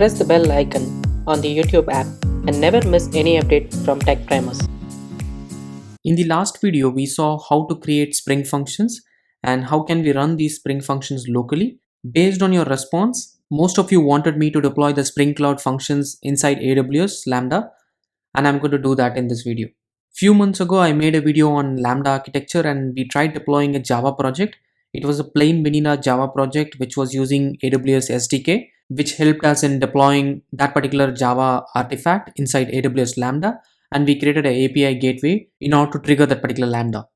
press the bell icon on the YouTube app and never miss any update from Tech Primers. In the last video, we saw how to create Spring functions and how can we run these Spring functions locally. Based on your response, most of you wanted me to deploy the Spring Cloud functions inside AWS Lambda, and I'm going to do that in this video. Few months ago, I made a video on Lambda architecture and we tried deploying a Java project. It was a plain vanilla Java project which was using AWS SDK, which helped us in deploying that particular Java artifact inside AWS Lambda, and we created an API gateway in order to trigger that particular Lambda.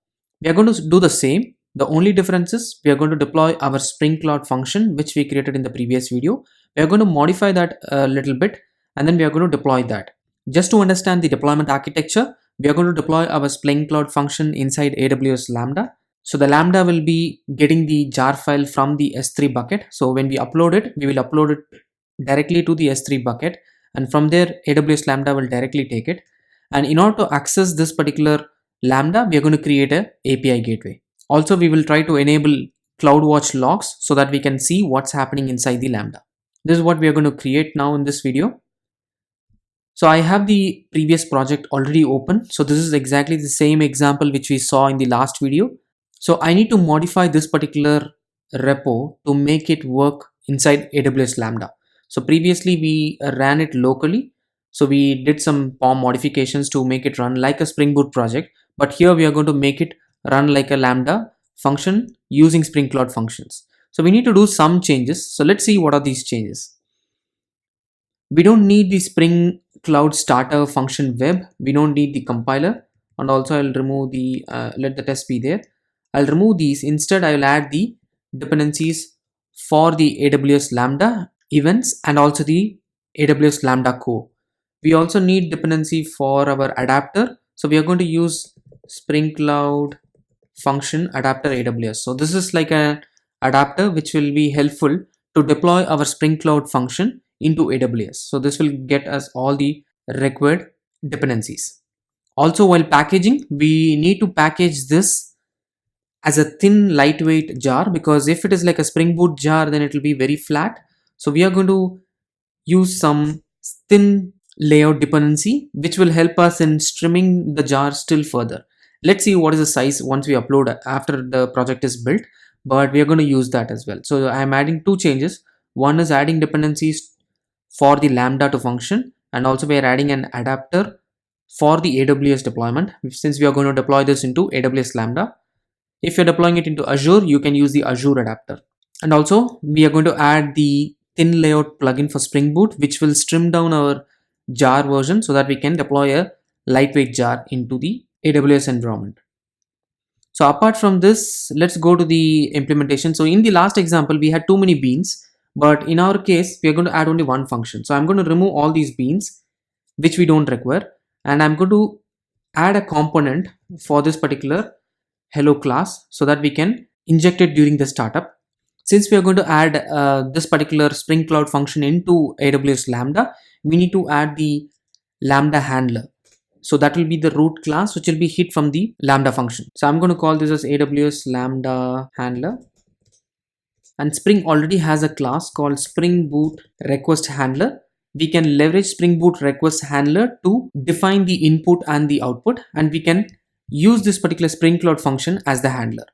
We are going to do the same. The only difference is we are going to deploy our Spring Cloud function which we created in the previous video. We are going to modify that a little bit and then we are going to deploy that. Just to understand the deployment architecture, we are going to deploy our Spring Cloud function inside AWS Lambda. So the Lambda will be getting the jar file from the S3 bucket. So when we upload it, we will upload it directly to the S3 bucket, and from there AWS Lambda will directly take it. And in order to access this particular Lambda, we are going to create an API gateway. Also, we will try to enable CloudWatch logs so that we can see what's happening inside the Lambda. This is what we are going to create now in this video. So I have the previous project already open. So this is exactly the same example which we saw in the last video. So I need to modify this particular repo to make it work inside AWS Lambda. So previously we ran it locally. So we did some POM modifications to make it run like a Spring Boot project. But here we are going to make it run like a Lambda function using Spring Cloud functions. So we need to do some changes. So let's see what are these changes. We don't need the Spring Cloud starter function web. We don't need the compiler, and also I'll remove the let the test be there. I'll remove these. Instead, I will add the dependencies for the AWS Lambda events and also the AWS Lambda core. We also need dependency for our adapter. So we are going to use Spring Cloud function adapter AWS. So this is like an adapter which will be helpful to deploy our Spring Cloud function into AWS. So this will get us all the required dependencies. Also, while packaging, we need to package this as a thin lightweight jar, because if it is like a Spring Boot jar, then it will be very flat. So we are going to use some thin layout dependency which will help us in trimming the jar still further. Let's see what is the size once we upload after the project is built, but we are going to use that as well. So I am adding two changes. One is adding dependencies for the Lambda to function, and also we are adding an adapter for the AWS deployment, since we are going to deploy this into AWS Lambda. If you're deploying it into Azure, you can use the Azure adapter. And also we are going to add the thin layout plugin for Spring Boot, which will trim down our jar version so that we can deploy a lightweight jar into the AWS environment. So apart from this, let's go to the implementation. So in the last example, we had too many beans. But in our case, we are going to add only one function. So I'm going to remove all these beans, which we don't require. And I'm going to add a component for this particular hello class so that we can inject it during the startup. Since we are going to add this particular Spring Cloud function into AWS Lambda, we need to add the Lambda handler. So that will be the root class, which will be hit from the Lambda function. So I'm going to call this as AWS Lambda handler. And Spring already has a class called Spring Boot Request Handler. We can leverage Spring Boot Request Handler to define the input and the output, and we can use this particular Spring Cloud function as the handler.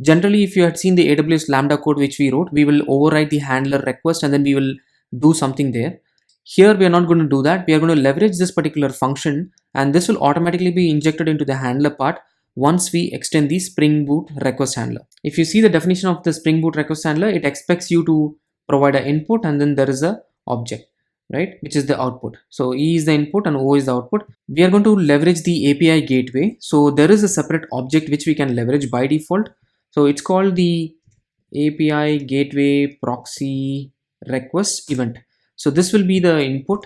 Generally, if you had seen the AWS Lambda code which we wrote, we will override the handler request and then we will do something there. Here we are not going to do that. We are going to leverage this particular function, and this will automatically be injected into the handler part once we extend the Spring Boot Request Handler. If you see the definition of the Spring Boot Request Handler, it expects you to provide an input and then there is a object, right, which is the output. So E is the input and O is the output. We are going to leverage the API gateway. So there is a separate object which we can leverage by default. So it's called the API gateway proxy request event. So this will be the input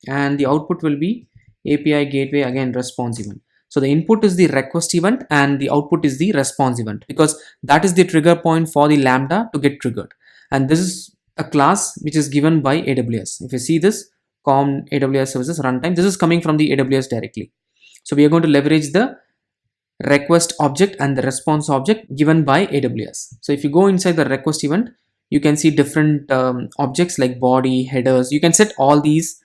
and the output will be API gateway again response event. So the input is the request event and the output is the response event, because that is the trigger point for the Lambda to get triggered. And this is a class which is given by AWS. If you see this com AWS services runtime, this is coming from the AWS directly. So we are going to leverage the request object and the response object given by AWS. So if you go inside the request event, you can see different objects like body, headers. You can set all these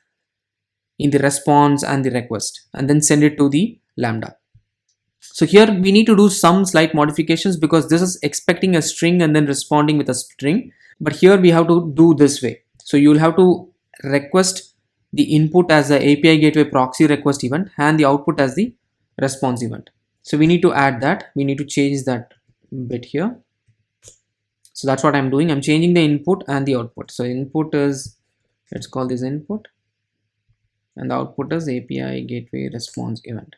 in the response and the request and then send it to the Lambda. So here we need to do some slight modifications because this is expecting a string and then responding with a string. But here we have to do this way. So you will have to request the input as the API gateway proxy request event and the output as the response event. So we need to add that. We need to change that bit here. So that's what I'm doing. I'm changing the input and the output. So input is, let's call this input, and the output is API gateway response event.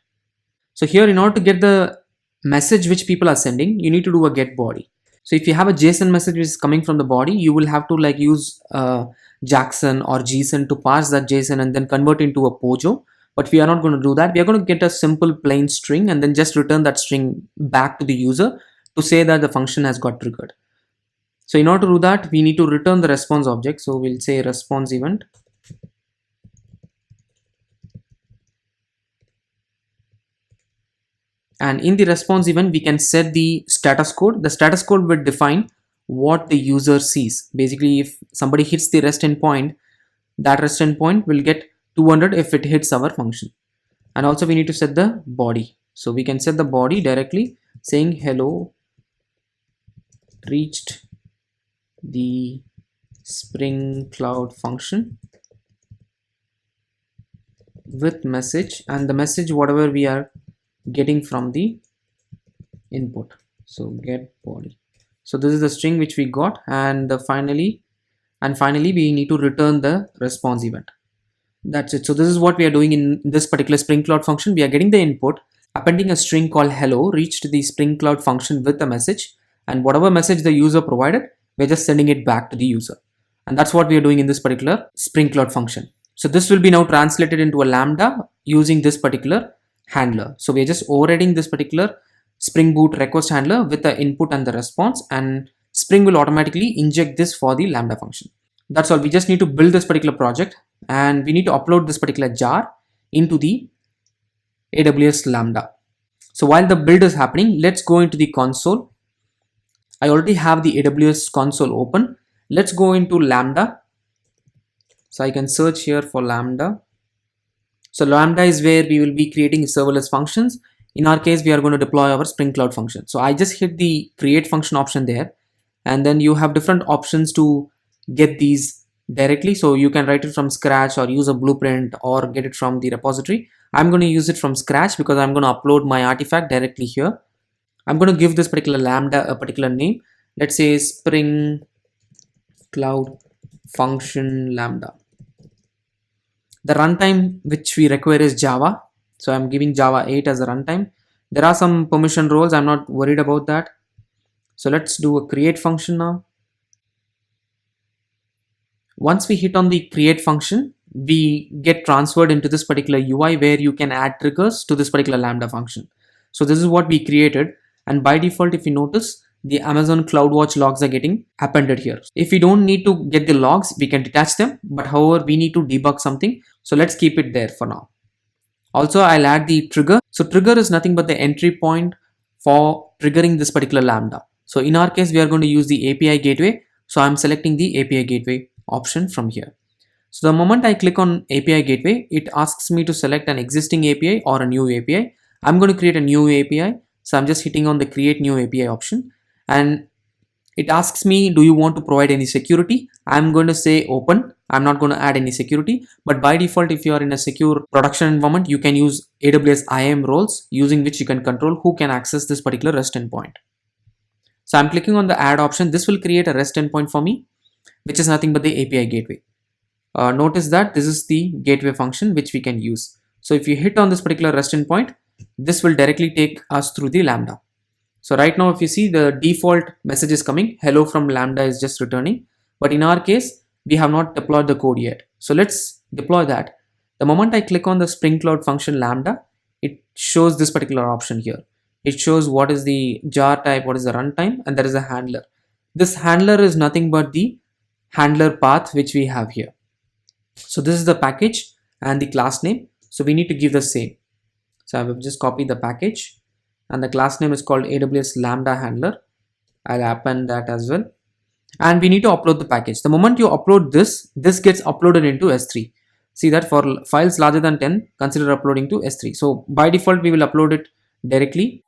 So here, in order to get the message which people are sending, you need to do a get body. So if you have a JSON message which is coming from the body, you will have to like use Jackson or JSON to parse that JSON and then convert into a POJO. But we are not going to do that. We are going to get a simple plain string and then just return that string back to the user to say that the function has got triggered. So in order to do that, we need to return the response object. So we'll say response event. And in the response event, we can set the status code. The status code will define what the user sees. Basically, if somebody hits the REST endpoint, that REST endpoint will get 200 if it hits our function. And also we need to set the body. So we can set the body directly saying hello, reached the Spring Cloud function with message, and the message whatever we are getting from the input. So get body. So this is the string which we got, and finally we need to return the response event. That's it. So this is what we are doing in this particular Spring Cloud function. We are getting the input, appending a string called hello, reached the Spring Cloud function with a message, and whatever message the user provided, we're just sending it back to the user. And that's what we are doing in this particular Spring Cloud function. So this will be now translated into a Lambda using this particular handler. So we're just overriding this particular Spring Boot request handler with the input and the response, and Spring will automatically inject this for the Lambda function. That's all. We just need to build this particular project, and we need to upload this particular jar into the AWS Lambda. So while the build is happening, let's go into the console. I already have the AWS console open. Let's go into Lambda. So I can search here for Lambda. So Lambda is where we will be creating serverless functions. In our case, we are going to deploy our Spring Cloud function. So I just hit the create function option there, and then you have different options to get these directly. So you can write it from scratch or use a blueprint or get it from the repository. I'm going to use it from scratch because I'm going to upload my artifact directly here. I'm going to give this particular Lambda a particular name. Let's say Spring Cloud function Lambda. The runtime which we require is Java. So I'm giving Java 8 as a runtime. There are some permission roles. I'm not worried about that. So let's do a create function now. Once we hit on the create function, we get transferred into this particular UI where you can add triggers to this particular Lambda function. So this is what we created. And by default, if you notice, the Amazon CloudWatch logs are getting appended here. If we don't need to get the logs, we can detach them. But however, we need to debug something. So let's keep it there for now. Also, I'll add the trigger. So trigger is nothing but the entry point for triggering this particular Lambda. So in our case, we are going to use the API gateway. So I'm selecting the API gateway option from here. So the moment I click on API gateway, it asks me to select an existing API or a new API. I'm going to create a new API. So I'm just hitting on the create new API option, and it asks me, do you want to provide any security? I'm going to say open. I'm not going to add any security, but by default, if you are in a secure production environment, you can use AWS IAM roles using which you can control who can access this particular REST endpoint. So I'm clicking on the add option. This will create a REST endpoint for me, which is nothing but the API gateway. Notice that this is the gateway function which we can use. So if you hit on this particular REST endpoint, this will directly take us through the Lambda. So right now, if you see, the default message is coming, hello from Lambda is just returning. But in our case, we have not deployed the code yet. So let's deploy that. The moment I click on the Spring Cloud function Lambda, it shows this particular option here. It shows what is the jar type, what is the runtime, and there is a handler. This handler is nothing but the handler path which we have here. So this is the package and the class name. So we need to give the same. So I will just copy the package, and the class name is called AWS Lambda handler. I'll append that as well. and we need to upload the package. The moment you upload this gets uploaded into S3. See that for files larger than 10, consider uploading to S3. So by default, we will upload it directly.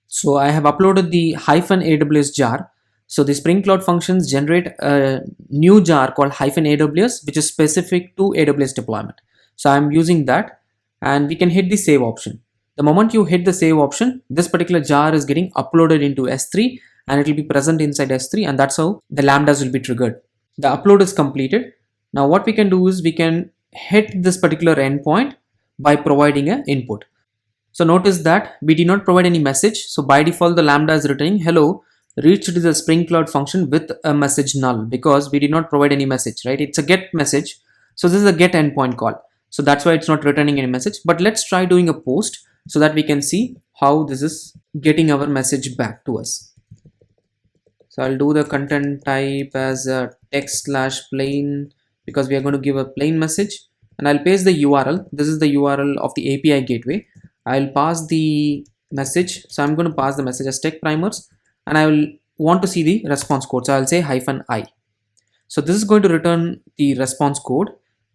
So I have uploaded the -AWS jar. So the Spring Cloud functions generate a new jar called -AWS, which is specific to AWS deployment. So I'm using that, and we can hit the save option. The moment you hit the save option, this particular jar is getting uploaded into S3 and it will be present inside S3, and that's how the lambdas will be triggered. The upload is completed. Now what we can do is we can hit this particular endpoint by providing an input. So notice that we did not provide any message. So by default, the lambda is returning hello, reached the Spring Cloud function with a message null, because we did not provide any message, right? It's a get message. So this is a get endpoint call. So that's why it's not returning any message. But let's try doing a post so that we can see how this is getting our message back to us. So I'll do the content type as a text/plain, because we are going to give a plain message, and I'll paste the URL. This is the URL of the API gateway. I'll pass the message. So I'm going to pass the message as tech primers, and I will want to see the response code. So I'll say -i. So this is going to return the response code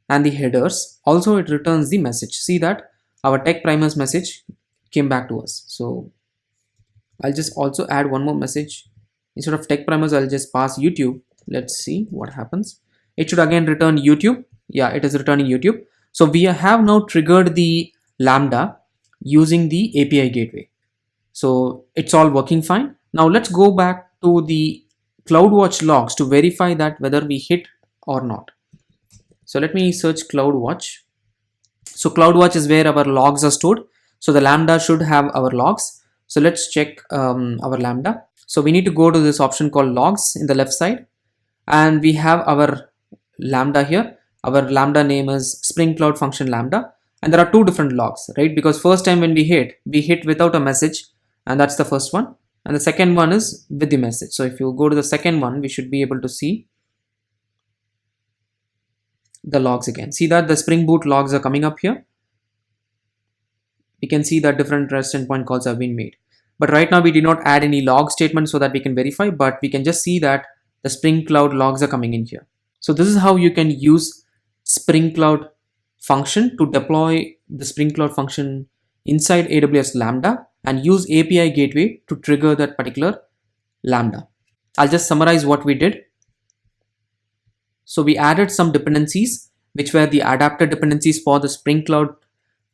and the headers. Also, it returns the message. See that our tech primers message came back to us. So I'll just also add one more message. Instead of tech primers, I'll just pass YouTube. Let's see what happens. It should again return YouTube. Yeah, it is returning YouTube. So we have now triggered the Lambda using the API gateway. So it's all working fine. Now let's go back to the CloudWatch logs to verify that whether we hit or not. So let me search CloudWatch. So CloudWatch is where our logs are stored. So the Lambda should have our logs. So let's check our Lambda. So we need to go to this option called logs in the left side, and we have our Lambda here. Our Lambda name is Spring Cloud function Lambda, and there are two different logs, right? Because first time when we hit without a message, and that's the first one, and the second one is with the message. So if you go to the second one, we should be able to see the logs again. See that the Spring Boot logs are coming up here. We can see that different REST endpoint calls have been made. But right now we did not add any log statement so that we can verify, but we can just see that the Spring Cloud logs are coming in here. So this is how you can use Spring Cloud function to deploy the Spring Cloud function inside AWS Lambda and use API gateway to trigger that particular Lambda. I'll just summarize what we did. So we added some dependencies, which were the adapter dependencies for the Spring Cloud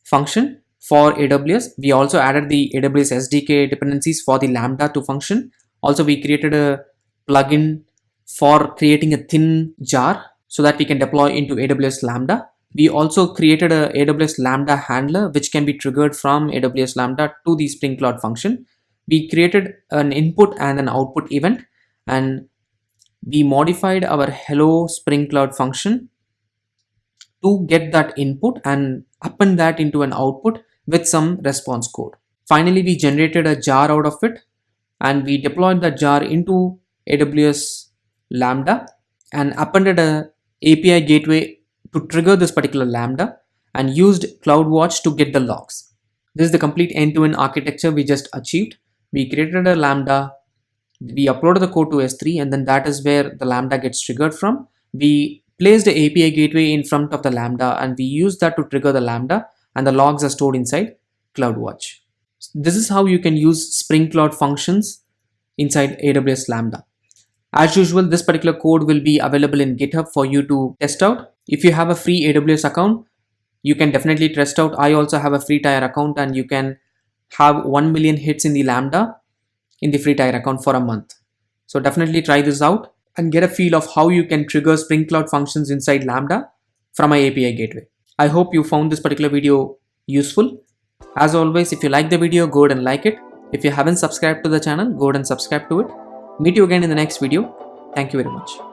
function for AWS. We also added the AWS SDK dependencies for the Lambda to function. Also, we created a plugin for creating a thin jar so that we can deploy into AWS Lambda. We also created a AWS Lambda handler, which can be triggered from AWS Lambda to the Spring Cloud function. We created an input and an output event, and we modified our hello Spring Cloud function to get that input and append that into an output with some response code. Finally, we generated a jar out of it, and we deployed that jar into AWS Lambda and appended a API gateway to trigger this particular Lambda and used CloudWatch to get the logs. This is the complete end-to-end architecture we just achieved. We created a Lambda, we uploaded the code to S3, and then that is where the Lambda gets triggered from. We placed the API gateway in front of the Lambda, and we used that to trigger the Lambda, and the logs are stored inside CloudWatch. This is how you can use Spring Cloud functions inside AWS Lambda. As usual, this particular code will be available in GitHub for you to test out. If you have a free AWS account, you can definitely test out. I also have a free tier account, and you can have 1 million hits in the Lambda in the free tier account for a month. So definitely try this out and get a feel of how you can trigger Spring Cloud functions inside Lambda from my API gateway. I hope you found this particular video useful. As always, if you like the video, go ahead and like it. If you haven't subscribed to the channel, go ahead and subscribe to it. Meet you again in the next video. Thank you very much.